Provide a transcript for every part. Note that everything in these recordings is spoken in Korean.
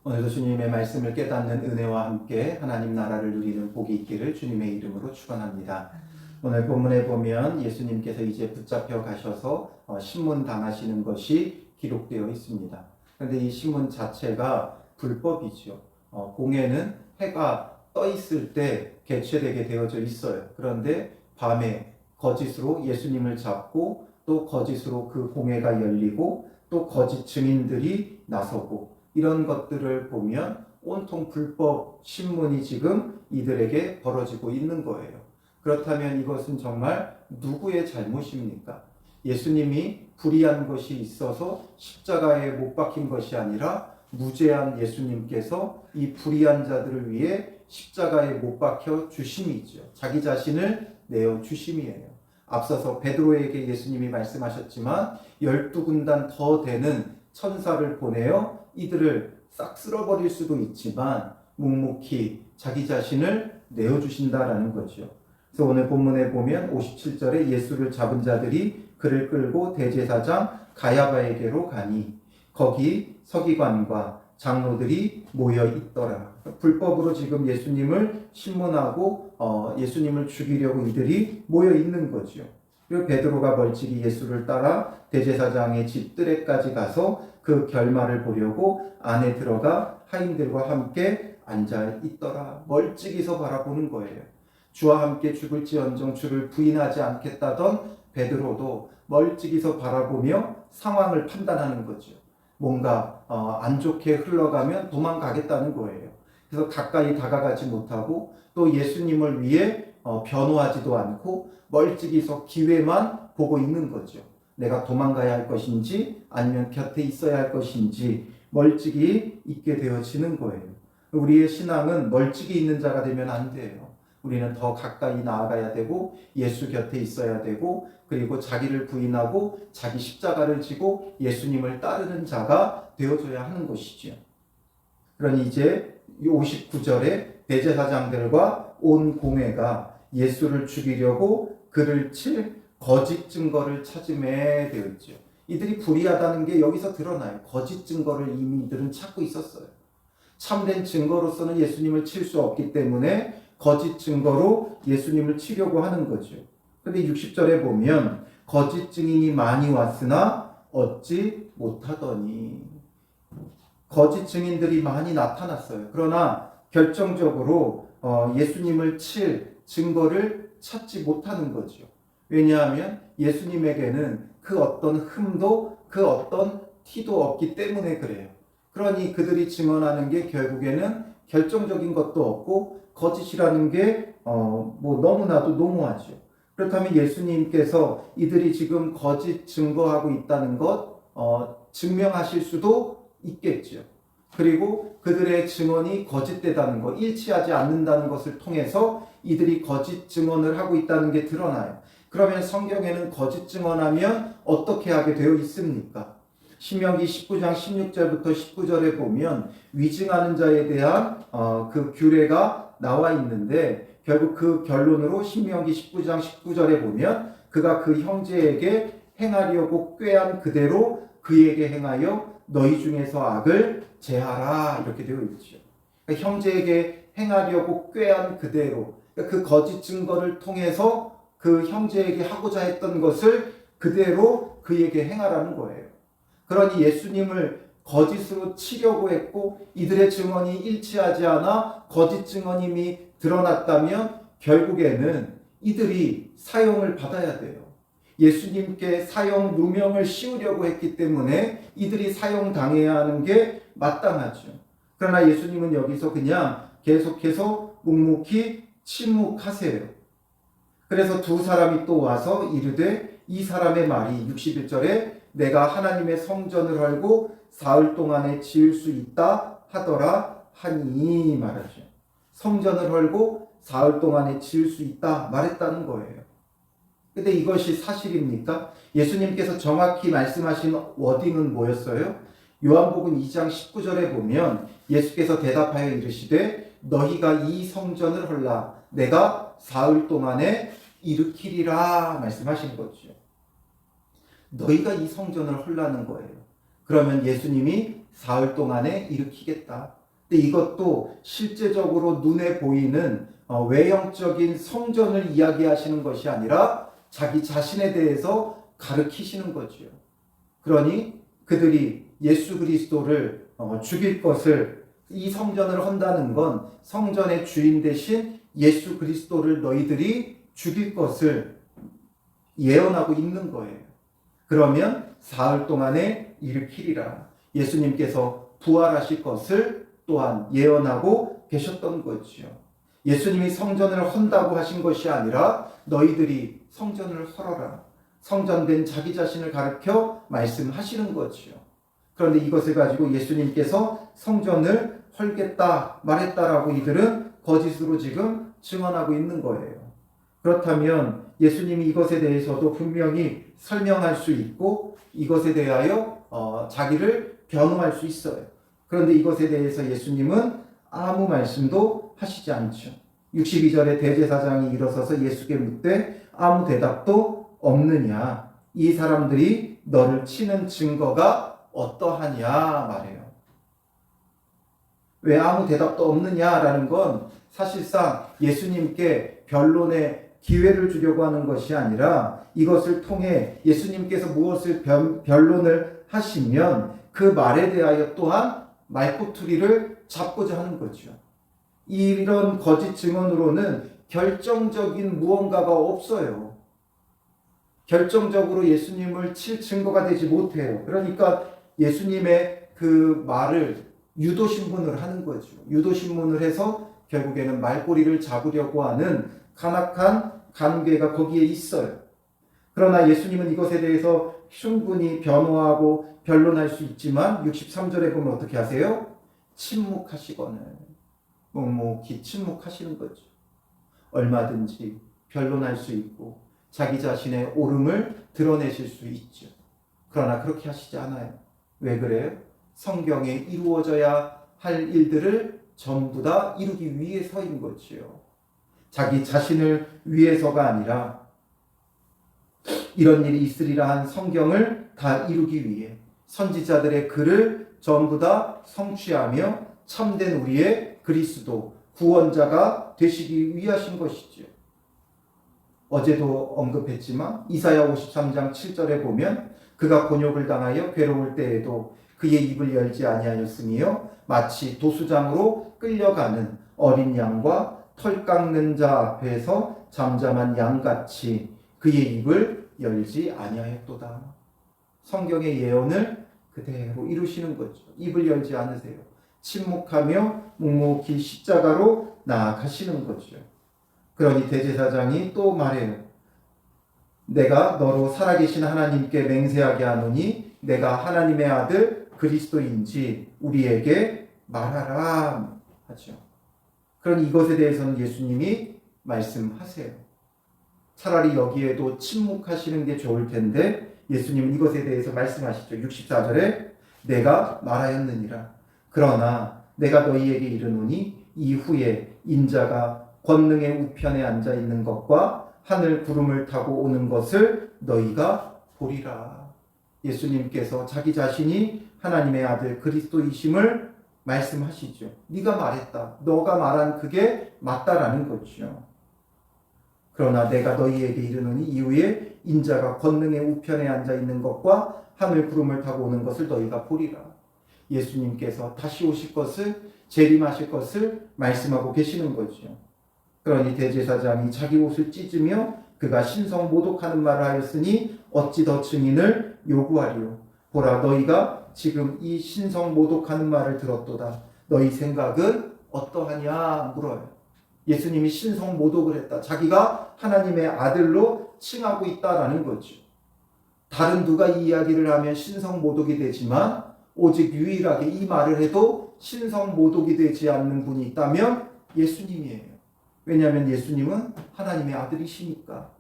오늘도 주님의 말씀을 깨닫는 은혜와 함께 하나님 나라를 누리는 복이 있기를 주님의 이름으로 축원합니다. 오늘 본문에 보면 예수님께서 이제 붙잡혀 가셔서 신문 당하시는 것이 기록되어 있습니다. 그런데 이 신문 자체가 불법이죠. 공회는 해가 떠 있을 때 개최되게 되어져 있어요. 그런데 밤에 거짓으로 예수님을 잡고 또 거짓으로 그 공회가 열리고 또 거짓 증인들이 나서고 이런 것들을 보면 온통 불법 신문이 지금 이들에게 벌어지고 있는 거예요. 그렇다면 이것은 정말 누구의 잘못입니까? 예수님이 불의한 것이 있어서 십자가에 못 박힌 것이 아니라 무죄한 예수님께서 이 불의한 자들을 위해 십자가에 못 박혀 주심이죠. 자기 자신을 내어 주심이에요. 앞서서 베드로에게 예수님이 말씀하셨지만 12군단 더 되는 천사를 보내어 이들을 싹 쓸어버릴 수도 있지만 묵묵히 자기 자신을 내어주신다라는 거죠. 그래서 오늘 본문에 보면 57절에 예수를 잡은 자들이 그를 끌고 대제사장 가야바에게로 가니 거기 서기관과 장로들이 모여 있더라. 불법으로 지금 예수님을 신문하고 예수님을 죽이려고 이들이 모여 있는 거죠. 그리고 베드로가 멀찍이 예수를 따라 대제사장의 집 뜰에까지 가서 그 결말을 보려고 안에 들어가 하인들과 함께 앉아 있더라. 멀찍이서 바라보는 거예요. 주와 함께 죽을지언정 주를 부인하지 않겠다던 베드로도 멀찍이서 바라보며 상황을 판단하는 거죠. 뭔가 안 좋게 흘러가면 도망가겠다는 거예요. 그래서 가까이 다가가지 못하고 또 예수님을 위해 변호하지도 않고 멀찍이서 기회만 보고 있는 거죠. 내가 도망가야 할 것인지 아니면 곁에 있어야 할 것인지 멀찍이 있게 되어지는 거예요. 우리의 신앙은 멀찍이 있는 자가 되면 안 돼요. 우리는 더 가까이 나아가야 되고 예수 곁에 있어야 되고 그리고 자기를 부인하고 자기 십자가를 지고 예수님을 따르는 자가 되어줘야 하는 것이죠. 그러니 이제 59절에 대제사장들과 온 공회가 예수를 죽이려고 그를 칠 거짓 증거를 찾음에 되어 있죠. 이들이 불의하다는 게 여기서 드러나요. 거짓 증거를 이미 이들은 찾고 있었어요. 참된 증거로서는 예수님을 칠 수 없기 때문에 거짓 증거로 예수님을 치려고 하는 거죠. 그런데 60절에 보면 거짓 증인이 많이 왔으나 얻지 못하더니 거짓 증인들이 많이 나타났어요. 그러나 결정적으로 예수님을 칠 증거를 찾지 못하는 거죠. 왜냐하면 예수님에게는 그 어떤 흠도 그 어떤 티도 없기 때문에 그래요. 그러니 그들이 증언하는 게 결국에는 결정적인 것도 없고 거짓이라는 게 너무나도 농후하죠. 그렇다면 예수님께서 이들이 지금 거짓 증거하고 있다는 것 증명하실 수도 있겠죠. 그리고 그들의 증언이 거짓되다는 것, 일치하지 않는다는 것을 통해서 이들이 거짓 증언을 하고 있다는 게 드러나요. 그러면 성경에는 거짓 증언하면 어떻게 하게 되어 있습니까? 신명기 19장 16절부터 19절에 보면 위증하는 자에 대한 그 규례가 나와 있는데 결국 그 결론으로 신명기 19장 19절에 보면 그가 그 형제에게 행하려고 꾀한 그대로 그에게 행하여 너희 중에서 악을 제하라 이렇게 되어 있죠. 그러니까 형제에게 행하려고 꾀한 그대로 그러니까 그 거짓 증거를 통해서 그 형제에게 하고자 했던 것을 그대로 그에게 행하라는 거예요. 그러니 예수님을 거짓으로 치려고 했고 이들의 증언이 일치하지 않아 거짓 증언임이 드러났다면 결국에는 이들이 사형을 받아야 돼요. 예수님께 사형 누명을 씌우려고 했기 때문에 이들이 사형당해야 하는 게 마땅하죠. 그러나 예수님은 여기서 그냥 계속해서 묵묵히 침묵하세요. 그래서 두 사람이 또 와서 이르되 이 사람의 말이 61절에 내가 하나님의 성전을 헐고 사흘 동안에 지을 수 있다 하더라 하니 말하죠. 성전을 헐고 사흘 동안에 지을 수 있다 말했다는 거예요. 근데 이것이 사실입니까? 예수님께서 정확히 말씀하신 워딩은 뭐였어요? 요한복음 2장 19절에 보면 예수께서 대답하여 이르시되 너희가 이 성전을 헐라 내가 사흘 동안에 일으키리라 말씀하신 거죠. 너희가 이 성전을 헐라는 거예요. 그러면 예수님이 사흘 동안에 일으키겠다. 근데 이것도 실제적으로 눈에 보이는 외형적인 성전을 이야기하시는 것이 아니라 자기 자신에 대해서 가르치시는 거지요. 그러니 그들이 예수 그리스도를 죽일 것을, 이 성전을 헌다는 건 성전의 주인 대신 예수 그리스도를 너희들이 죽일 것을 예언하고 있는 거예요. 그러면 사흘 동안에 일으키리라. 예수님께서 부활하실 것을 또한 예언하고 계셨던 거지요. 예수님이 성전을 헌다고 하신 것이 아니라 너희들이 성전을 헐어라. 성전된 자기 자신을 가르쳐 말씀하시는 거지요. 그런데 이것을 가지고 예수님께서 성전을 헐겠다 말했다라고 이들은 거짓으로 지금 증언하고 있는 거예요. 그렇다면 예수님이 이것에 대해서도 분명히 설명할 수 있고 이것에 대하여 자기를 변호할 수 있어요. 그런데 이것에 대해서 예수님은 아무 말씀도 하시지 않죠. 62절에 대제사장이 일어서서 예수께 묻되 아무 대답도 없느냐, 이 사람들이 너를 치는 증거가 어떠하냐 말해요. 왜 아무 대답도 없느냐라는 건 사실상 예수님께 변론의 기회를 주려고 하는 것이 아니라 이것을 통해 예수님께서 무엇을 변론을 하시면 그 말에 대하여 또한 말꼬투리를 잡고자 하는 거죠. 이런 거짓 증언으로는 결정적인 무언가가 없어요. 결정적으로 예수님을 칠 증거가 되지 못해요. 그러니까 예수님의 그 말을 유도신문을 하는 거죠. 유도신문을 해서 결국에는 말꼬리를 잡으려고 하는 간악한 관계가 거기에 있어요. 그러나 예수님은 이것에 대해서 충분히 변호하고 변론할 수 있지만 63절에 보면 어떻게 하세요? 침묵하시거늘 묵묵히 침묵하시는 거죠. 얼마든지 변론할 수 있고 자기 자신의 옳음을 드러내실 수 있죠. 그러나 그렇게 하시지 않아요. 왜 그래요? 성경에 이루어져야 할 일들을 전부 다 이루기 위해서인 거지요. 자기 자신을 위해서가 아니라 이런 일이 있으리라 한 성경을 다 이루기 위해 선지자들의 글을 전부 다 성취하며 참된 우리의 그리스도 구원자가 되시기 위하신 것이지요. 어제도 언급했지만 이사야 53장 7절에 보면 그가 곤욕을 당하여 괴로울 때에도 그의 입을 열지 아니하였으며 마치 도수장으로 끌려가는 어린 양과 털 깎는 자 앞에서 잠잠한 양같이 그의 입을 열지 아니하였도다. 성경의 예언을 그대로 이루시는 거죠. 입을 열지 않으세요. 침묵하며 묵묵히 십자가로 나아가시는 거죠. 그러니 대제사장이 또 말해요. 내가 너로 살아계신 하나님께 맹세하게 하노니 내가 하나님의 아들 그리스도인지 우리에게 말하라 하죠. 그러니 이것에 대해서는 예수님이 말씀하세요. 차라리 여기에도 침묵하시는 게 좋을 텐데 예수님은 이것에 대해서 말씀하시죠. 64절에 내가 말하였느니라. 그러나 내가 너희에게 이르노니 이후에 인자가 권능의 우편에 앉아 있는 것과 하늘 구름을 타고 오는 것을 너희가 보리라. 예수님께서 자기 자신이 하나님의 아들 그리스도이심을 말씀하시죠. 네가 말했다. 너가 말한 그게 맞다라는 거죠. 그러나 내가 너희에게 이르노니 이후에 인자가 권능의 우편에 앉아 있는 것과 하늘 구름을 타고 오는 것을 너희가 보리라. 예수님께서 다시 오실 것을, 재림하실 것을 말씀하고 계시는 거죠. 그러니 대제사장이 자기 옷을 찢으며 그가 신성모독하는 말을 하였으니 어찌 더 증인을 요구하리요. 보라, 너희가 지금 이 신성모독하는 말을 들었도다. 너희 생각은 어떠하냐 물어요. 예수님이 신성모독을 했다. 자기가 하나님의 아들로 칭하고 있다라는 거죠. 다른 누가 이 이야기를 하면 신성모독이 되지만 오직 유일하게 이 말을 해도 신성모독이 되지 않는 분이 있다면 예수님이에요. 왜냐하면 예수님은 하나님의 아들이시니까.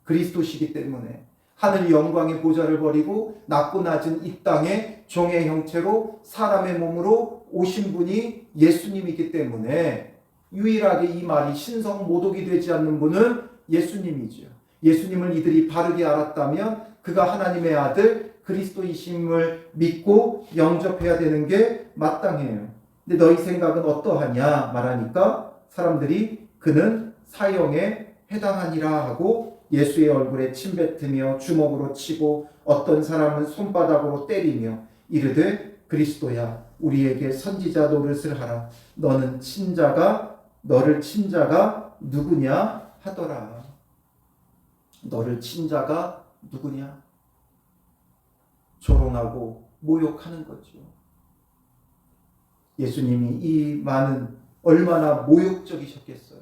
그리스도시기 때문에 하늘 영광의 보좌를 버리고 낮고 낮은 이 땅에 종의 형체로 사람의 몸으로 오신 분이 예수님이기 때문에 유일하게 이 말이 신성모독이 되지 않는 분은 예수님이죠. 예수님을 이들이 바르게 알았다면 그가 하나님의 아들 그리스도이심을 믿고 영접해야 되는 게 마땅해요. 근데 너희 생각은 어떠하냐 말하니까 사람들이 그는 사형에 해당하니라 하고 예수의 얼굴에 침뱉으며 주먹으로 치고 어떤 사람은 손바닥으로 때리며 이르되 그리스도야 우리에게 선지자 노릇을 하라. 너를 친 자가 누구냐 하더라. 너를 친 자가 누구냐? 조롱하고 모욕하는 거죠. 예수님이 이 많은 얼마나 모욕적이셨겠어요.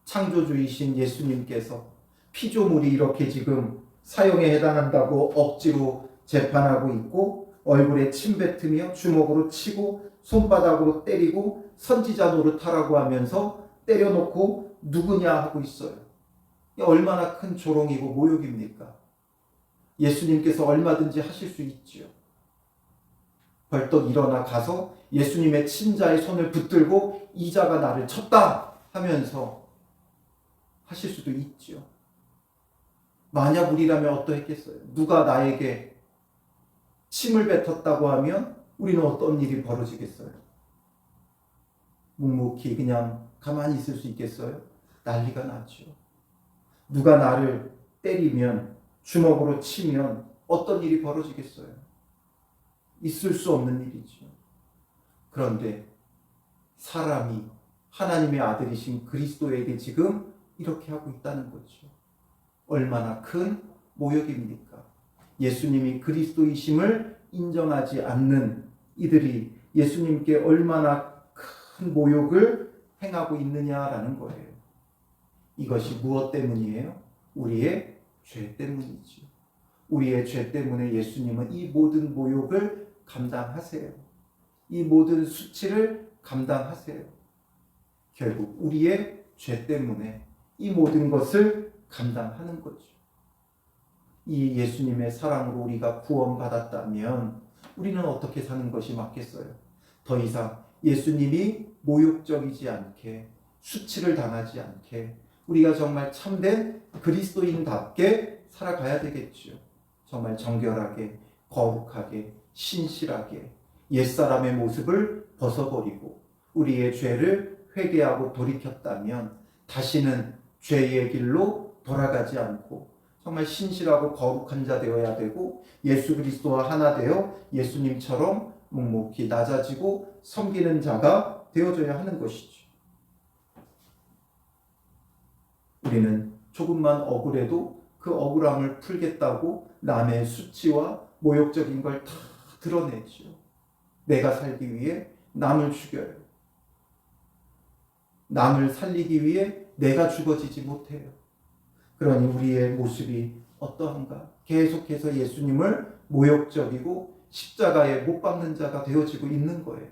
창조주이신 예수님께서 피조물이 이렇게 지금 사형에 해당한다고 억지로 재판하고 있고 얼굴에 침뱉으며 주먹으로 치고 손바닥으로 때리고 선지자 노릇하라고 하면서 때려놓고 누구냐 하고 있어요. 얼마나 큰 조롱이고 모욕입니까? 예수님께서 얼마든지 하실 수 있지요. 벌떡 일어나 가서 예수님의 친자의 손을 붙들고 이 자가 나를 쳤다 하면서 하실 수도 있지요. 만약 우리라면 어떠했겠어요? 누가 나에게 침을 뱉었다고 하면 우리는 어떤 일이 벌어지겠어요? 묵묵히 그냥 가만히 있을 수 있겠어요? 난리가 나죠. 누가 나를 때리면 주먹으로 치면 어떤 일이 벌어지겠어요? 있을 수 없는 일이죠. 그런데 사람이 하나님의 아들이신 그리스도에게 지금 이렇게 하고 있다는 거죠. 얼마나 큰 모욕입니까? 예수님이 그리스도이심을 인정하지 않는 이들이 예수님께 얼마나 큰 모욕을 행하고 있느냐라는 거예요. 이것이 무엇 때문이에요? 우리의 죄 때문이죠. 우리의 죄 때문에 예수님은 이 모든 모욕을 감당하세요. 이 모든 수치를 감당하세요. 결국 우리의 죄 때문에 이 모든 것을 감당하는 거죠. 이 예수님의 사랑으로 우리가 구원받았다면 우리는 어떻게 사는 것이 맞겠어요? 더 이상 예수님이 모욕적이지 않게 수치를 당하지 않게 우리가 정말 참된 그리스도인답게 살아가야 되겠죠. 정말 정결하게, 거룩하게, 신실하게 옛사람의 모습을 벗어버리고 우리의 죄를 회개하고 돌이켰다면 다시는 죄의 길로 돌아가지 않고 정말 신실하고 거룩한 자 되어야 되고 예수 그리스도와 하나 되어 예수님처럼 묵묵히 낮아지고 섬기는 자가 되어져야 하는 것이죠. 우리는 조금만 억울해도 그 억울함을 풀겠다고 남의 수치와 모욕적인 걸 다 드러내죠. 내가 살기 위해 남을 죽여요. 남을 살리기 위해 내가 죽어지지 못해요. 그러니 우리의 모습이 어떠한가? 계속해서 예수님을 모욕적이고 십자가에 못 박는 자가 되어지고 있는 거예요.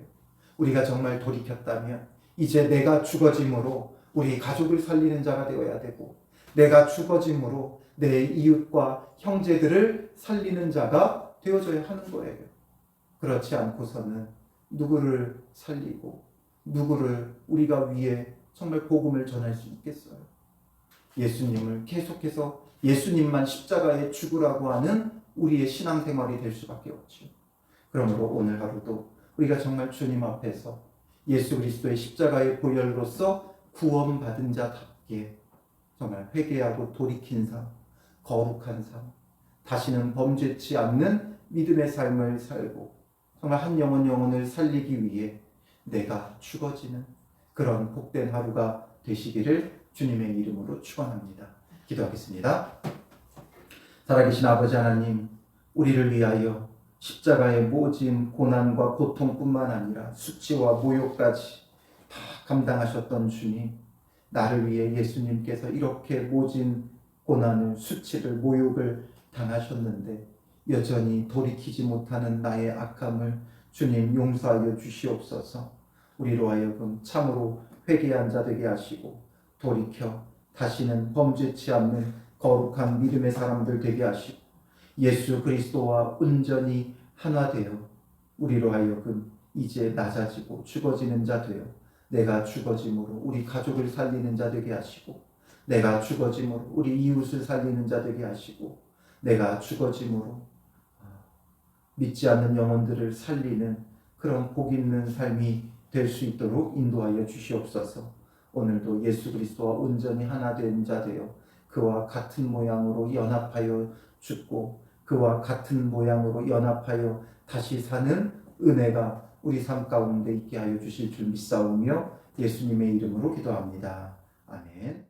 우리가 정말 돌이켰다면 이제 내가 죽어짐으로 우리 가족을 살리는 자가 되어야 되고 내가 죽어짐으로 내 이웃과 형제들을 살리는 자가 되어져야 하는 거예요. 그렇지 않고서는 누구를 살리고 누구를 우리가 위해 정말 복음을 전할 수 있겠어요? 예수님을 계속해서 예수님만 십자가에 죽으라고 하는 우리의 신앙생활이 될 수밖에 없죠. 그러므로 오늘 하루도 우리가 정말 주님 앞에서 예수 그리스도의 십자가의 보혈로서 구원받은 자답게 정말 회개하고 돌이킨 삶, 거룩한 삶, 다시는 범죄치 않는 믿음의 삶을 살고 정말 한 영혼을 살리기 위해 내가 죽어지는 그런 복된 하루가 되시기를 주님의 이름으로 축원합니다. 기도하겠습니다. 살아계신 아버지 하나님, 우리를 위하여 십자가의 모진 고난과 고통뿐만 아니라 수치와 모욕까지 다 감당하셨던 주님, 나를 위해 예수님께서 이렇게 모진 고난을, 수치를, 모욕을 당하셨는데 여전히 돌이키지 못하는 나의 악함을 주님 용서하여 주시옵소서. 우리로 하여금 참으로 회개한 자 되게 하시고 돌이켜 다시는 범죄치 않는 거룩한 믿음의 사람들 되게 하시고 예수 그리스도와 온전히 하나 되어 우리로 하여금 이제 낮아지고 죽어지는 자 되어 내가 죽어짐으로 우리 가족을 살리는 자 되게 하시고 내가 죽어짐으로 우리 이웃을 살리는 자 되게 하시고 내가 죽어짐으로 믿지 않는 영혼들을 살리는 그런 복 있는 삶이 될 수 있도록 인도하여 주시옵소서. 오늘도 예수 그리스도와 온전히 하나 된 자 되어 그와 같은 모양으로 연합하여 죽고 그와 같은 모양으로 연합하여 다시 사는 은혜가 우리 삶 가운데 있게 하여 주실 줄 믿사오며 예수님의 이름으로 기도합니다. 아멘.